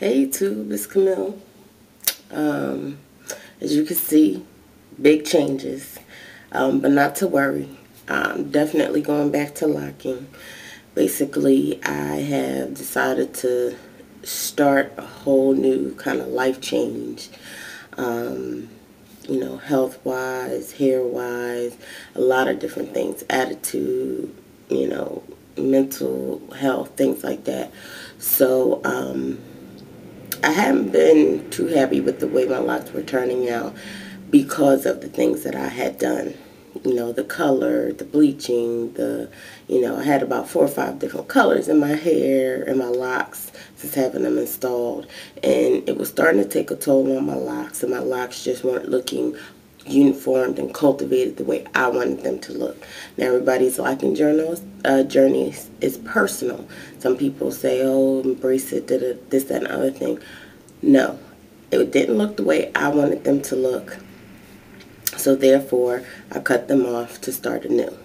Hey YouTube, it's Camille. Um, as you can see, big changes, but not to worry. I'm definitely going back to locking. Basically, I have decided to start a whole new kind of life change. Um, health-wise, hair-wise, a lot of different things, attitude, mental health, things like that. So, I haven't been too happy with the way my locks were turning out because of the things that I had done. The color, the bleaching, I had about 4 or 5 different colors in my hair and my locks since having them installed. And it was starting to take a toll on my locks, and my locks just weren't looking uniformed and cultivated the way I wanted them to look. Now, everybody's locking journey is personal. Some people say, oh, embrace it, this, that, and other thing. No, it didn't look the way I wanted them to look. So therefore, I cut them off to start anew.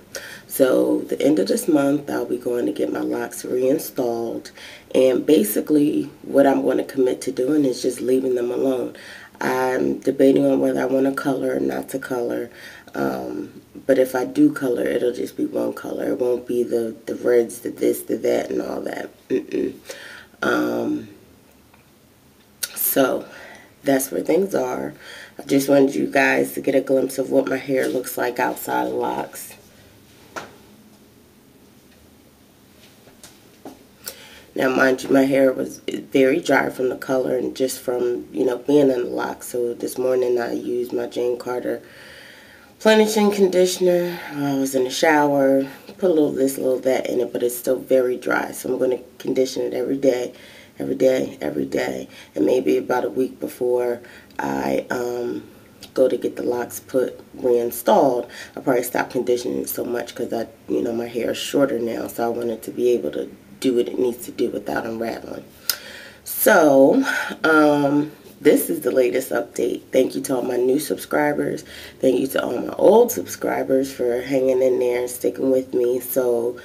So the end of this month, I'll be going to get my locks reinstalled. And basically, what I'm going to commit to doing is just leaving them alone. I'm debating on whether I want to color or not to color. But if I do color, it'll just be one color. It won't be the reds, the this, the that, and all that. So that's where things are. I just wanted you guys to get a glimpse of what my hair looks like outside of locks. Now, mind you, my hair was very dry from the color and just from, being in the locks. So this morning I used my Jane Carter plenishing conditioner. I was in the shower, put a little this, a little that in it, but it's still very dry. So I'm going to condition it every day, and maybe about a week before I go to get the locks reinstalled. I'll probably stop conditioning so much because my hair is shorter now, so I want it to be able to do what it needs to do without unraveling. So, this is the latest update. Thank you to all my new subscribers. Thank you to all my old subscribers for hanging in there and sticking with me. So,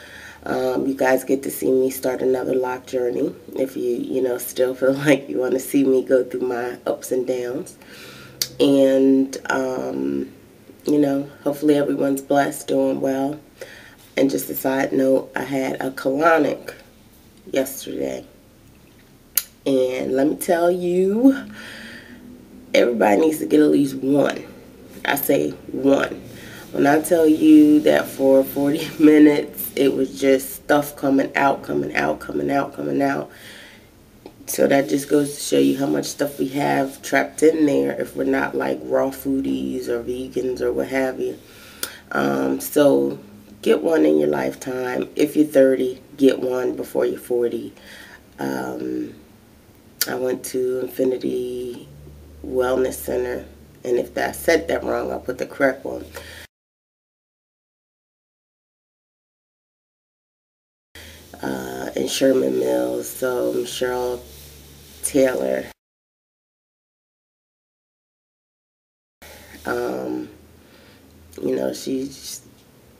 you guys get to see me start another lock journey if you still feel like you want to see me go through my ups and downs. And, hopefully everyone's blessed, doing well. And just a side note, I had a colonic yesterday. And let me tell you, everybody needs to get at least one. I say one. When I tell you that for 40 minutes, it was just stuff coming out. So that just goes to show you how much stuff we have trapped in there if we're not like raw foodies or vegans or what have you. So get one in your lifetime. If you're 30, get one before you're 40. I went to Infinity Wellness Center, and if I said that wrong, I'll put the correct one. In Sherman Mills, so Cheryl Taylor.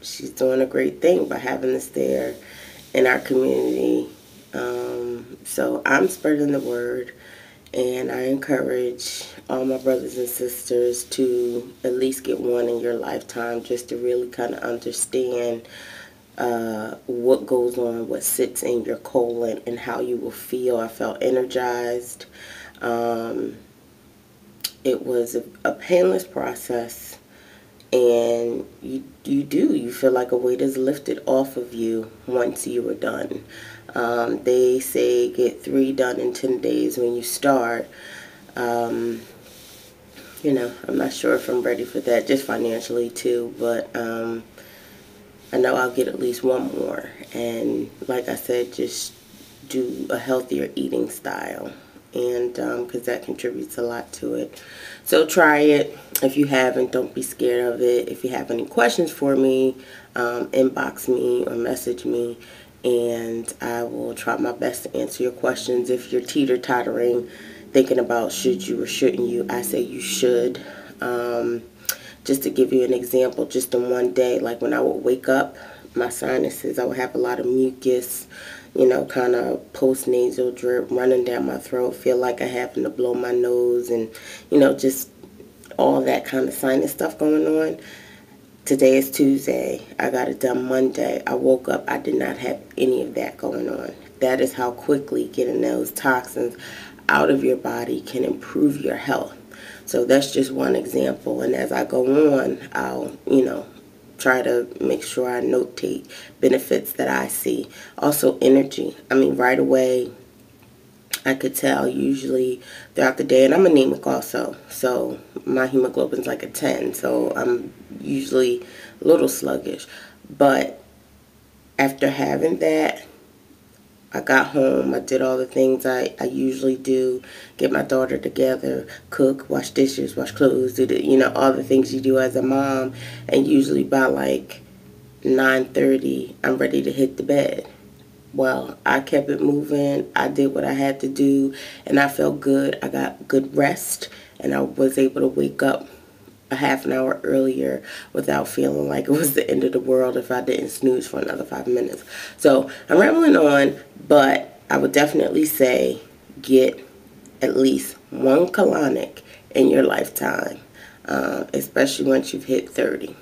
She's doing a great thing by having us there in our community. So I'm spreading the word, and I encourage all my brothers and sisters to at least get one in your lifetime, just to really kind of understand what goes on, what sits in your colon, and how you will feel. I felt energized. It was a painless process, and you feel like a weight is lifted off of you once you are done. They say get 3 done in 10 days when you start. I'm not sure if I'm ready for that, just financially too, but I know I'll get at least one more. And like I said, just do a healthier eating style, and because that contributes a lot to it. So try it. If you haven't, don't be scared of it. If you have any questions for me, inbox me or message me, and I will try my best to answer your questions. If you're teeter-tottering, thinking about should you or shouldn't you, I say you should. Just to give you an example, just in one day, like when I would wake up, my sinuses, I would have a lot of mucus, kind of post-nasal drip running down my throat, feel like I having to blow my nose, and, just all that kind of sinus stuff going on. Today is Tuesday. I got it done Monday. I woke up. I did not have any of that going on. That is how quickly getting those toxins out of your body can improve your health. So that's just one example. And as I go on, I'll, try to make sure I notate benefits that I see. Also, energy. I mean, right away, I could tell usually throughout the day, and I'm anemic also, so my hemoglobin's like a 10, so I'm usually a little sluggish. But after having that, I got home, I did all the things I usually do, get my daughter together, cook, wash dishes, wash clothes, do all the things you do as a mom, and usually by like 9:30, I'm ready to hit the bed. Well, I kept it moving. I did what I had to do, and I felt good. I got good rest, and I was able to wake up a half an hour earlier without feeling like it was the end of the world if I didn't snooze for another 5 minutes. So I'm rambling on, but I would definitely say get at least one colonic in your lifetime, especially once you've hit 30.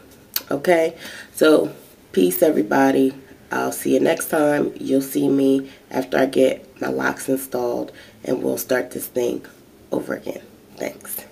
Okay? So peace, everybody. I'll see you next time. You'll see me after I get my locks installed, and we'll start this thing over again. Thanks.